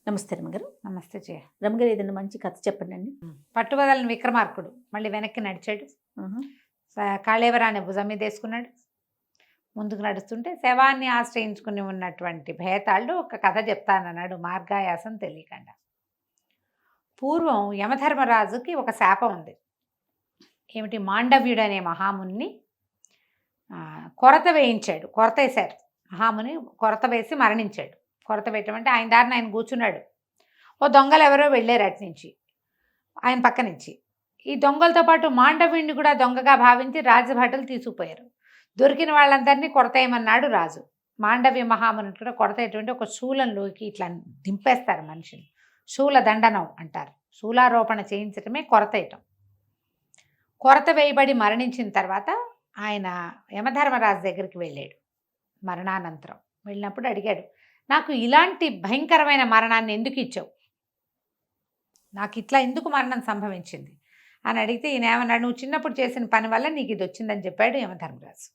నమస్తే రమగారు. నమస్తే జయ. రమగారు ఏదైనా మంచి కథ చెప్పండి. పట్టుబదలని విక్రమార్కుడు మళ్ళీ వెనక్కి నడిచాడు. కాళేవరాన్ని భుజం మీద వేసుకున్నాడు. ముందుకు నడుస్తుంటే శవాన్ని ఆశ్రయించుకుని ఉన్నటువంటి భేతాళుడు ఒక కథ చెప్తానన్నాడు, మార్గాయాసం తెలియకుండా. పూర్వం యమధర్మరాజుకి ఒక శాపం ఉంది. ఏమిటి? మాండవ్యుడు అనే మహాముని కొరత వేయించాడు. కొరత వేశారు. మహాముని కొరత వేసి మరణించాడు. కొరత పెట్టమంటే ఆయన దారిని ఆయన కూర్చున్నాడు. ఓ దొంగలు ఎవరో వెళ్ళారు అటు నుంచి, ఆయన పక్క నుంచి. ఈ దొంగలతో పాటు మాండవ్యుడిని కూడా దొంగగా భావించి రాజభటులు తీసుకుపోయారు. దొరికిన వాళ్ళందరినీ కొడతాయమన్నాడు రాజు. మాండవ్య మహాముని కూడా కొడతాయేటువంటి ఒక శూలంలోకి ఇట్లా దింపేస్తారు మనిషిని. శూల దండనం అంటారు. శూలారోపణ చేయించడమే కొరతేయటం. కొరత వేయబడి మరణించిన తర్వాత ఆయన యమధర్మరాజు దగ్గరికి వెళ్ళాడు. మరణానంతరం వెళ్ళినప్పుడు అడిగాడు, నాకు ఇలాంటి భయంకరమైన మరణాన్ని ఎందుకు ఇచ్చావు? నాకు ఇట్లా ఎందుకు మరణం సంభవించింది అని అడిగితే ఈయన ఏమన్నాడు, నువ్వు చిన్నప్పుడు చేసిన పని వల్ల నీకు ఇది వచ్చిందని చెప్పాడు యమధర్మరాజు.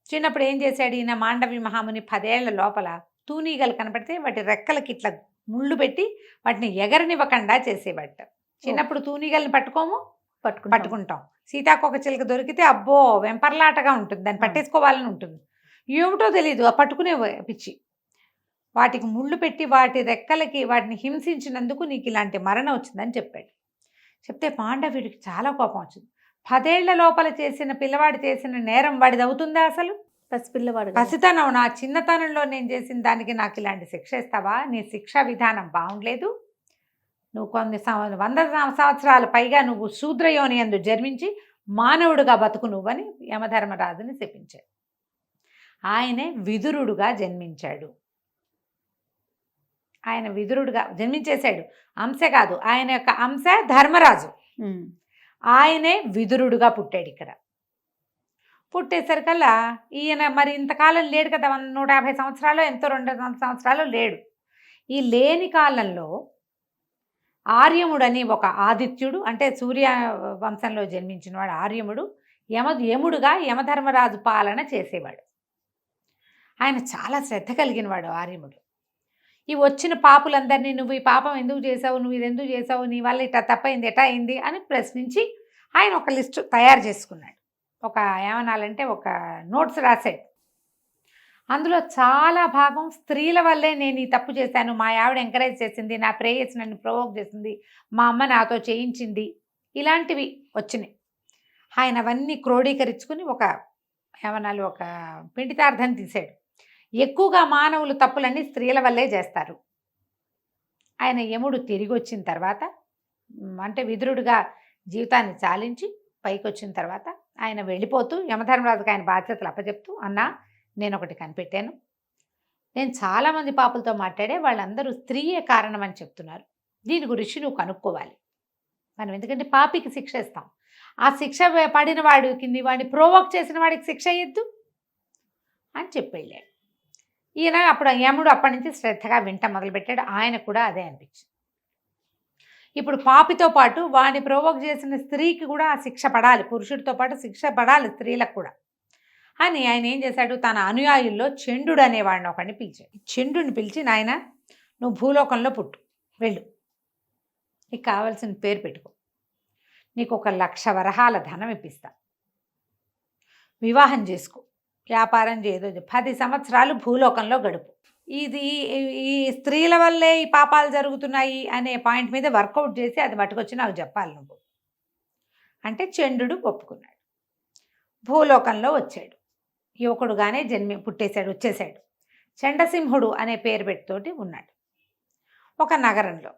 చిన్నప్పుడు ఏం చేశాడు ఈయన? మాండవి మహాముని 10 ఏళ్ల లోపల తూనీగలు కనపడితే వాటి రెక్కలకి ఇట్లా ముళ్ళు పెట్టి వాటిని ఎగరనివ్వకుండా చేసేవాట. చిన్నప్పుడు తూనీగల్ని పట్టుకుంటాం. సీతాకోక చిలుక దొరికితే అబ్బో వెంపర్లాటగా ఉంటుంది, దాన్ని పట్టేసుకోవాలని ఉంటుంది. ఏమిటో తెలీదు, ఆ పట్టుకునే పిచ్చి. వాటికి ముళ్ళు పెట్టి వాటి రెక్కలకి వాటిని హింసించినందుకు నీకు ఇలాంటి మరణం వచ్చిందని చెప్పాడు. చెప్తే పాండవుడికి చాలా కోపం వచ్చింది. 10 ఏళ్ల లోపల చేసిన పిల్లవాడు చేసిన నేరం వాడిది అవుతుందా? అసలు పసితనం, నా చిన్నతనంలో నేను చేసిన దానికి నాకు ఇలాంటి శిక్ష ఇస్తావా? నీ శిక్షా విధానం బాగుండలేదు. నువ్వు కొన్ని 100 సంవత్సరాల పైగా నువ్వు శూద్రయోని యందు జన్మించి మానవుడుగా బతుకు నువ్వని యమధర్మరాజుని శపించాడు. ఆయనే విదురుడుగా జన్మించాడు. ఆయన విదురుడుగా జన్మించేశాడు. అంశ కాదు, ఆయన యొక్క అంశ ధర్మరాజు. ఆయనే విదురుడుగా పుట్టాడు. ఇక్కడ పుట్టేసరికల్లా ఈయన మరి ఇంతకాలం లేడు కదా, 150 సంవత్సరాలు ఎంతో 200 సంవత్సరాలు లేడు. ఈ లేని కాలంలో ఆర్యముడని ఒక ఆదిత్యుడు, అంటే సూర్య వంశంలో జన్మించిన వాడు ఆర్యముడు, యముడుగా యమధర్మరాజు పాలన చేసేవాడు. ఆయన చాలా శ్రద్ధ కలిగిన వాడు ఆర్యముడు. ఈ వచ్చిన పాపులందరినీ నువ్వు ఈ పాపం ఎందుకు చేసావు, నువ్వు ఇది ఎందుకు చేసావు, నీ వల్ల ఇట్లా తప్పైంది, ఎటా అయింది అని ప్రశ్నించి ఆయన ఒక లిస్టు తయారు చేసుకున్నాడు. ఒక ఏమనాలంటే ఒక నోట్స్ రాశాడు. అందులో చాలా భాగం స్త్రీల వల్లే నేను ఈ తప్పు చేశాను, మా ఆవిడ ఎంకరేజ్ చేసింది, నా ప్రేయస్ నన్ను ప్రొవోక్ చేసింది, మా అమ్మ నాతో చేయించింది, ఇలాంటివి వచ్చినాయి. ఆయన అవన్నీ క్రోడీకరించుకుని ఒక ఏమనాలి ఒక పిండితార్థం తీశాడు. ఎక్కువగా మానవులు తప్పులన్నీ స్త్రీల వల్లే చేస్తారు. ఆయన యముడు తిరిగి వచ్చిన తర్వాత, అంటే విదురుడుగా జీవితాన్ని చాలించి పైకి వచ్చిన తర్వాత ఆయన వెళ్ళిపోతూ యమధర్మరాజుకి ఆయన బాధ్యతలు అప్పచెప్తూ, అన్నా నేను ఒకటి కనిపెట్టాను, నేను చాలామంది పాపులతో మాట్లాడే వాళ్ళందరూ స్త్రీయే కారణం అని చెప్తున్నారు, దీని గురించి నువ్వు కనుక్కోవాలి. మనం ఎందుకంటే పాపికి శిక్ష ఇస్తాం, ఆ శిక్ష పడిన వాడికి వాడిని ప్రోవోక్ చేసిన వాడికి శిక్ష ఇద్దు అని చెప్పి వెళ్ళాడు. ఈయన అప్పుడు యముడు అప్పటి నుంచి శ్రద్ధగా వింట మొదలుపెట్టాడు. ఆయన కూడా అదే అనిపించింది. ఇప్పుడు పాపితో పాటు వాడిని ప్రోవోక్ చేసిన స్త్రీకి కూడా ఆ శిక్ష పడాలి, పురుషుడితో పాటు శిక్ష పడాలి స్త్రీలకు కూడా అని ఆయన ఏం చేశాడు, తన అనుయాయుల్లో చండుడు అనేవాడిని ఒకడిని పిలిచాడు. చండుని పిలిచి, నాయన నువ్వు భూలోకంలో పుట్టు, వెళ్ళు, నీకు కావాల్సిన పేరు పెట్టుకో, నీకు 1,00,000 వరహాల ధనం ఇప్పిస్తా, వివాహం చేసుకో, వ్యాపారం చేయదో, 10 సంవత్సరాలు భూలోకంలో గడుపు. ఇది ఈ స్త్రీల వల్లే ఈ పాపాలు జరుగుతున్నాయి అనే పాయింట్ మీద వర్కౌట్ చేసి అది పట్టుకొచ్చి నాకు చెప్పాలి నువ్వు అంటే చండుడు ఒప్పుకున్నాడు. భూలోకంలో వచ్చాడు. యువకుడుగానే వచ్చేసాడు. చండసింహుడు అనే పేరు పెట్టుతోటి ఉన్నాడు ఒక నగరంలో.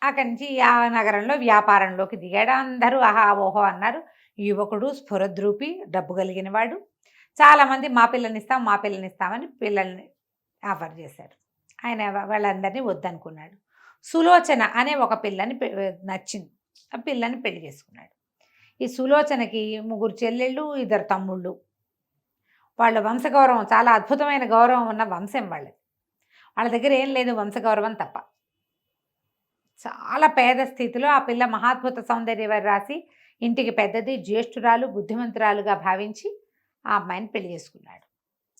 అక్కడి నుంచి ఆ నగరంలో వ్యాపారంలోకి దిగాడు. అందరూ ఆహా ఓహో అన్నారు. యువకుడు స్ఫురద్రూపి, డబ్బు కలిగిన వాడు. చాలామంది మా పిల్లల్ని ఇస్తామని పిల్లల్ని ఆఫర్ చేశారు. ఆయన వాళ్ళందరినీ వద్దనుకున్నాడు. సులోచన అనే ఒక పిల్లని నచ్చింది. ఆ పిల్లని పెళ్లి చేసుకున్నాడు. ఈ సులోచనకి 3 చెల్లెళ్ళు, 2 తమ్ముళ్ళు. వాళ్ళ వంశగౌరవం చాలా అద్భుతమైన గౌరవం ఉన్న వంశం వాళ్ళది. వాళ్ళ దగ్గర ఏం లేదు వంశగౌరవం తప్ప. చాలా పేద స్థితిలో ఆ పిల్ల మహాద్భుత సౌందర్యవతి రాసి, ఇంటికి పెద్దది, జ్యేష్ఠురాలు, బుద్ధిమంతురాలుగా భావించి ఆ అమ్మాయిని పెళ్లి చేసుకున్నాడు.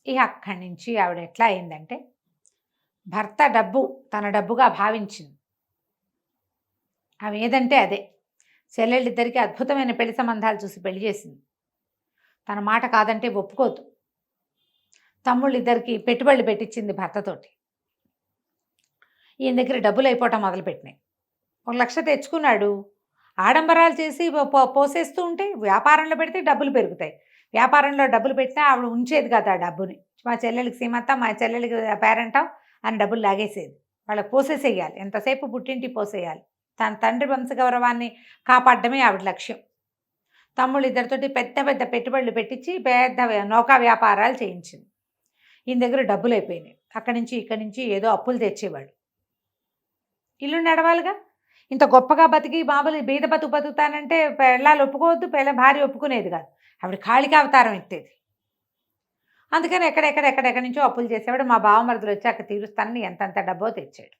ఇక అక్కడి నుంచి ఆవిడ ఎట్లా అయిందంటే, భర్త డబ్బు తన డబ్బుగా భావించింది. ఆమె ఏదంటే అదే. చెల్లెళ్ళిద్దరికీ అద్భుతమైన పెళ్లి సంబంధాలు చూసి పెళ్లి చేసింది. తన మాట కాదంటే ఒప్పుకోదు. తమ్ముళ్ళిద్దరికి పెట్టుబడులు పెట్టించింది భర్తతోటి. ఈయన దగ్గర డబ్బులు అయిపోవటం మొదలుపెట్టినాయి. 1,00,000 తెచ్చుకున్నాడు. ఆడంబరాలు చేసి పోసేస్తూ ఉంటే వ్యాపారంలో పెడితే డబ్బులు పెరుగుతాయి. వ్యాపారంలో డబ్బులు పెట్టినా ఆవిడ ఉంచేది కాదు ఆ డబ్బుని. మా చెల్లెలకి సీమంత, మా చెల్లెలకి పేరెంటం అని డబ్బులు లాగేసేది. వాళ్ళకి పోసేసేయాలి, ఎంతసేపు పుట్టింటి పోసేయాలి. తన తండ్రి వంశగౌరవాన్ని కాపాడడమే ఆవిడ లక్ష్యం. తమ్ముళ్ళు ఇద్దరితోటి పెద్ద పెద్ద పెట్టుబడులు పెట్టించి పెద్ద నౌకా వ్యాపారాలు చేయించింది. ఈయన దగ్గర డబ్బులు అయిపోయినాయి. అక్కడి నుంచి ఇక్కడి నుంచి ఏదో అప్పులు తెచ్చేవాడు. ఇల్లు నడవాలిగా. ఇంత గొప్పగా బతికి మామూలు బీద బతుకుతానంటే పెళ్ళాలు ఒప్పుకోవద్దు, భార్య ఒప్పుకునేది కాదు. ఆవిడ కాళికా అవతారం ఎత్తేది. అందుకని ఎక్కడెక్కడి నుంచో అప్పులు చేసేవాడు. మా బావమరుదులు వచ్చి అక్కడ తీరుస్తానని ఎంతంత డబ్బో తెచ్చాడు.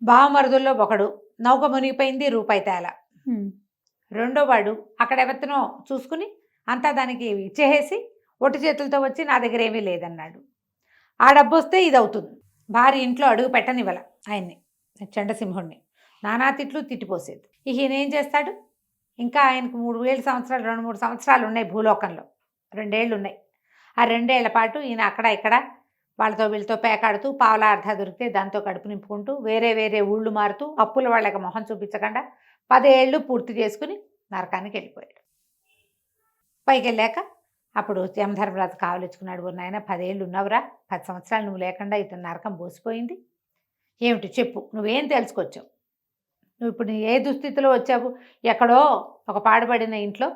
బావమరుదుల్లో ఒకడు నౌక మునిగిపోయింది, రూపాయి తేల. రెండో వాడు అక్కడ ఎవరినో చూసుకుని అంతా దానికి ఇచ్చేసి ఒట్టి చేతులతో వచ్చి నా దగ్గర ఏమీ లేదన్నాడు. ఆ డబ్బు వస్తే ఇది అవుతుంది. భార్య ఇంట్లో అడుగు పెట్టనివ్వాల ఆయన్ని, చండసింహుణ్ణి. నానా తిట్లు తిట్టిపోసేది. ఈయన ఏం చేస్తాడు? ఇంకా ఆయనకు 3,000 సంవత్సరాలు 2-3 సంవత్సరాలు ఉన్నాయి భూలోకంలో. 2 ఏళ్ళు ఉన్నాయి. ఆ 2 ఏళ్ల పాటు ఈయన అక్కడ ఇక్కడ వాళ్ళతో వీళ్ళతో పేకాడుతూ పావలా అర్ధ దొరికితే దాంతో కడుపు నింపుకుంటూ వేరే వేరే ఊళ్ళు మారుతూ అప్పుల వాళ్ళకి మొహం చూపించకుండా 10 ఏళ్ళు పూర్తి చేసుకుని నరకానికి వెళ్ళిపోయాడు. పైకి వెళ్ళాక అప్పుడు యమధర్మరాజు కావలించుకున్నాడు. నాయన 10 ఏళ్ళు ఉన్నావురా, 10 సంవత్సరాలు నువ్వు లేకుండా ఇతను నరకం పోసిపోయింది. ఏమిటి చెప్పు, నువ్వేం తెలుసుకొచ్చావు? నువ్వు ఇప్పుడు ఏ దుస్థితిలో వచ్చావు? ఎక్కడో ఒక పాడుపడిన ఇంట్లో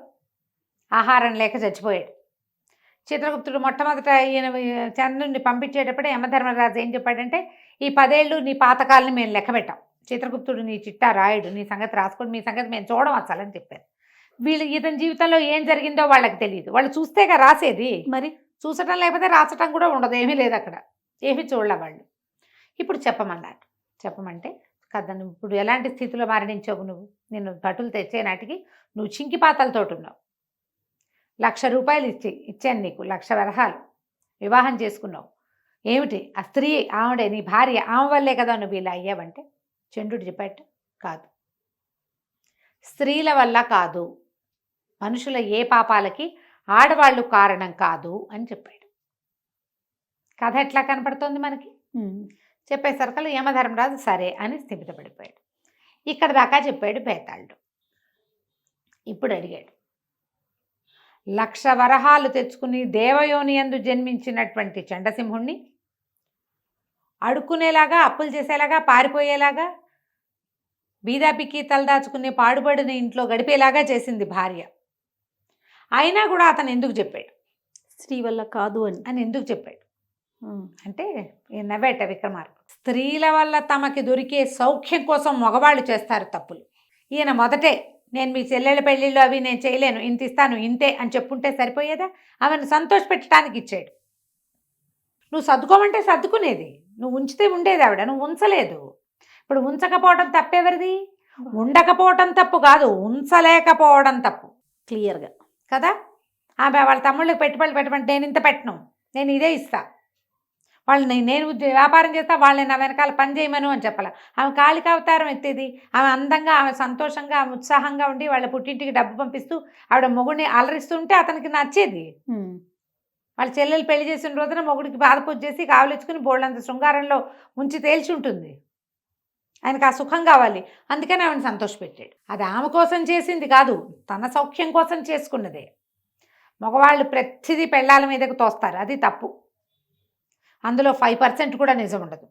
ఆహారం లేక చచ్చిపోయాడు. చిత్రగుప్తుడు మొట్టమొదట ఈయన చంద్రుడిని పంపించేటప్పుడే యమధర్మరాజు ఏం చెప్పాడంటే, ఈ 10 ఏళ్ళు నీ పాతకాలని మేము లెక్క పెట్టాం. చిత్రగుప్తుడు నీ చిట్టా రాయుడు, నీ సంగతి రాసుకోండి, మీ సంగతి మేము చూడడం అసలని చెప్పారు. వీళ్ళు ఇతని జీవితంలో ఏం జరిగిందో వాళ్ళకి తెలియదు. వాళ్ళు చూస్తేగా రాసేది. మరి చూసటం లేకపోతే రాసటం కూడా ఉండదు. ఏమీ లేదు అక్కడ, ఏమీ చూడలే వాళ్ళు. ఇప్పుడు చెప్పమన్నారు. చెప్పమంటే కదా, నువ్వు ఇప్పుడు ఎలాంటి స్థితిలో మరణించావు? నువ్వు నేను భటులు తెచ్చే నాటికి నువ్వు చింకిపాతలతోటి ఉన్నావు. 1,00,000 రూపాయలు ఇచ్చాను నీకు, 1,00,000 వరహాలు. వివాహం చేసుకున్నావు. ఏమిటి ఆ స్త్రీ? ఆవిడే నీ భార్య, ఆమె వల్లే కదా నువ్వు ఇలా అయ్యావంటే చంద్రుడు చెప్పాట, కాదు, స్త్రీల వల్ల కాదు, మనుషుల ఏ పాపాలకి ఆడవాళ్ళు కారణం కాదు అని చెప్పాడు. కథ ఎట్లా కనపడుతోంది మనకి? చెప్పేసరికల్లా యమధర్మరాజు సరే అని స్థిమితపడిపోయాడు. ఇక్కడ దాకా చెప్పాడు బేతాళుడు. ఇప్పుడు అడిగాడు, 1,00,000 వరహాలు తెచ్చుకుని దేవయోని యందు జన్మించినటువంటి చండసింహుణ్ణి అడుక్కునేలాగా, అప్పులు చేసేలాగా, పారిపోయేలాగా, బీదాపికి తలదాచుకునే పాడుపడిన ఇంట్లో గడిపేలాగా చేసింది భార్య. అయినా కూడా అతను ఎందుకు చెప్పాడు? స్త్రీ వల్ల కాదు అని ఎందుకు చెప్పాడు అంటే నవ్వేట విక్రమార్కుడు. స్త్రీల వల్ల తమకి దొరికే సౌఖ్యం కోసం మగవాళ్ళు చేస్తారు తప్పులు. ఈయన మొదటే నేను మీ చెల్లెళ్ళ పెళ్ళిళ్ళు అవి నేను చేయలేను, ఇంత ఇస్తాను, ఇంతే అని చెప్పుంటే సరిపోయేదా? ఆమెను సంతోష పెట్టడానికి ఇచ్చాడు. నువ్వు సర్దుకోమంటే సర్దుకునేది, నువ్వు ఉంచితే ఉండేది ఆవిడ, నువ్వు ఉంచలేదు. ఇప్పుడు ఉంచకపోవడం తప్పెవరిది? ఉండకపోవడం తప్పు కాదు, ఉంచలేకపోవడం తప్పు. క్లియర్గా కదా. ఆమె వాళ్ళ తమ్ముళ్ళకి పెట్టుబడులు పెట్టమంటే నేను ఇంత పెట్టను, నేను ఇదే ఇస్తా, వాళ్ళని నేను వ్యాపారం చేస్తా, వాళ్ళని నా వెనకాల పని చేయమను అని చెప్పాలి. ఆమె కాళికా అవతారం ఎత్తేది. ఆమె అందంగా, ఆమె సంతోషంగా, ఆమె ఉత్సాహంగా ఉండి వాళ్ళ పుట్టింటికి డబ్బు పంపిస్తూ ఆవిడ మొగుడిని అలరిస్తూ ఉంటే అతనికి నచ్చేది. వాళ్ళ చెల్లెలు పెళ్లి చేసిన రోజున మొగుడికి బాధపూజ చేసి కావలించుకుని బోళ్ళంత శృంగారంలో ఉంచి తేల్చి ఉంటుంది. ఆయనకు ఆ సుఖం కావాలి, అందుకని ఆమెను సంతోషపెట్టాడు. అది ఆమె కోసం చేసింది కాదు, తన సౌఖ్యం కోసం చేసుకున్నదే. మగవాళ్ళు ప్రతిదీ పెళ్ళాల మీదకు తోస్తారు, అది తప్పు. అందులో 5% కూడా నిజం ఉండదు.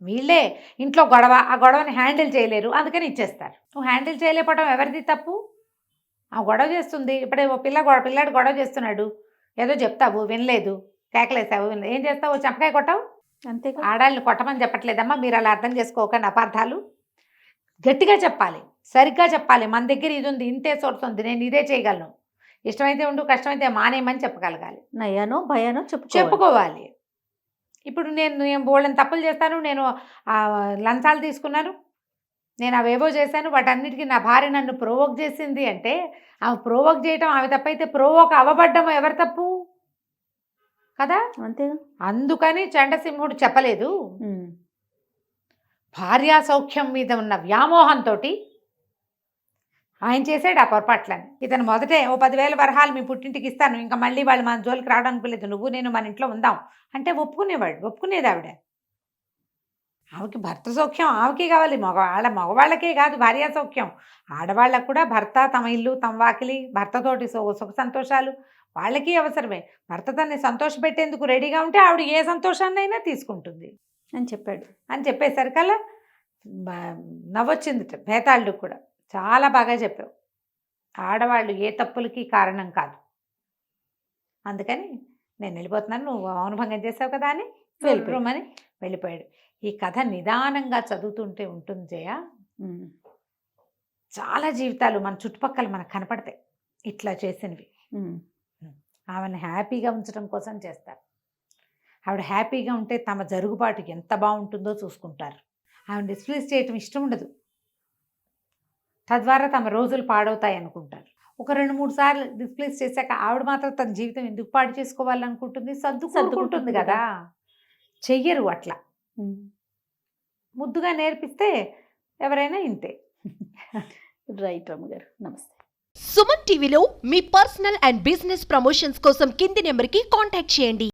వీళ్ళే ఇంట్లో గొడవ, ఆ గొడవని హ్యాండిల్ చేయలేరు, అందుకని ఇచ్చేస్తారు. నువ్వు హ్యాండిల్ చేయలేకపోవడం ఎవరిది తప్పు? ఆ గొడవ చేస్తుంది. ఇప్పుడే ఓ పిల్లాడు గొడవ చేస్తున్నాడు, ఏదో చెప్తావు వినలేదు, కేకలేసావు, ఏం చేస్తావు? చెంపకాయ కొట్టావు అంతే. ఆడాళ్ళని కొట్టమని చెప్పట్లేదమ్మా, మీరు అలా అర్థం చేసుకోకండి అపార్థాలు. గట్టిగా చెప్పాలి, సరిగ్గా చెప్పాలి. మన దగ్గర ఇది ఉంది, ఇంతే సోర్స్ ఉంది, నేను ఇదే చేయగలను, ఇష్టమైతే ఉండు, కష్టమైతే మానేయమని చెప్పగలగాలి. నయానో భయానో చెప్పుకోవాలి. ఇప్పుడు నేను బోళ్ళని తప్పులు చేస్తాను, నేను లంచాలు తీసుకున్నాను, నేను అవేవో చేశాను, వాటన్నిటికీ నా భార్య నన్ను ప్రోవోక్ చేసింది అంటే ఆమె ప్రోవోక్ చేయటం ఆమె తప్పైతే ప్రోవోక్ అవ్వబడ్డం ఎవరి తప్పు? కదా. అంతేగా. అందుకని చండసింహుడు చెప్పలేదు. ఉమ్. భార్యా సౌఖ్యం మీద ఉన్న వ్యామోహంతో ఆయన చేసాడు ఆ పొరపాట్లని. ఇతను మొదటే ఓ 10,000 వరహాలు మీ పుట్టింటికి ఇస్తాను, ఇంకా మళ్ళీ వాళ్ళు మన జోలికి రావడానికి లేదు, నువ్వు నేను మన ఇంట్లో ఉందాం అంటే ఒప్పుకునేది ఆవిడ. ఆమెకి భర్త సౌఖ్యం ఆమెకే కావాలి, మగవాళ్ళకే కాదు భార్యా సౌఖ్యం, ఆడవాళ్ళకు కూడా భర్త, తమ ఇల్లు, తమ వాకిలి, భర్తతోటి సుఖ సంతోషాలు వాళ్ళకి అవసరమే. భర్త తనని సంతోషపెట్టేందుకు రెడీగా ఉంటే ఆవిడ ఏ సంతోషాన్నైనా తీసుకుంటుంది అని చెప్పాడు. అని చెప్పేసరికల్లా నవ్వొచ్చింది భేతాళుడు కూడా. చాలా బాగా చెప్పావు, ఆడవాళ్ళు ఏ తప్పులకి కారణం కాదు, అందుకని నేను వెళ్ళిపోతున్నాను, నువ్వు మౌనభంగం చేసావు కదా అని వెళ్ళిపోమని వెళ్ళిపోయాడు. ఈ కథ నిదానంగా చదువుతుంటే ఉంటుంది జయ. చాలా జీవితాలు మన చుట్టుపక్కల మనకు కనపడతాయి ఇట్లా చేసినవి. ఆమెను హ్యాపీగా ఉంచడం కోసం చేస్తారు. ఆవిడ హ్యాపీగా ఉంటే తమ జరుగుబాటు ఎంత బాగుంటుందో చూసుకుంటారు. ఆమెను డిస్ప్లేస్ చేయటం ఇష్టం ఉండదు, తద్వారా తమ రోజులు పాడవుతాయి అనుకుంటారు. ఒక 2-3 సార్లు డిస్ప్లేస్ చేశాక ఆవిడ మాత్రం తన జీవితం ఎందుకు పాడు చేసుకోవాలనుకుంటుంది, సర్దుకుంటుంది కదా. చెయ్యరు అట్లా. ముద్దుగా నేర్పిస్తే ఎవరైనా ఇంతే. రైట్ రమ్మగారు, నమస్తే. సుమన్ టీవీలో మీ పర్సనల్ అండ్ బిజినెస్ ప్రమోషన్స్ కోసం కింది నెంబర్కి కాంటాక్ట్ చేయండి.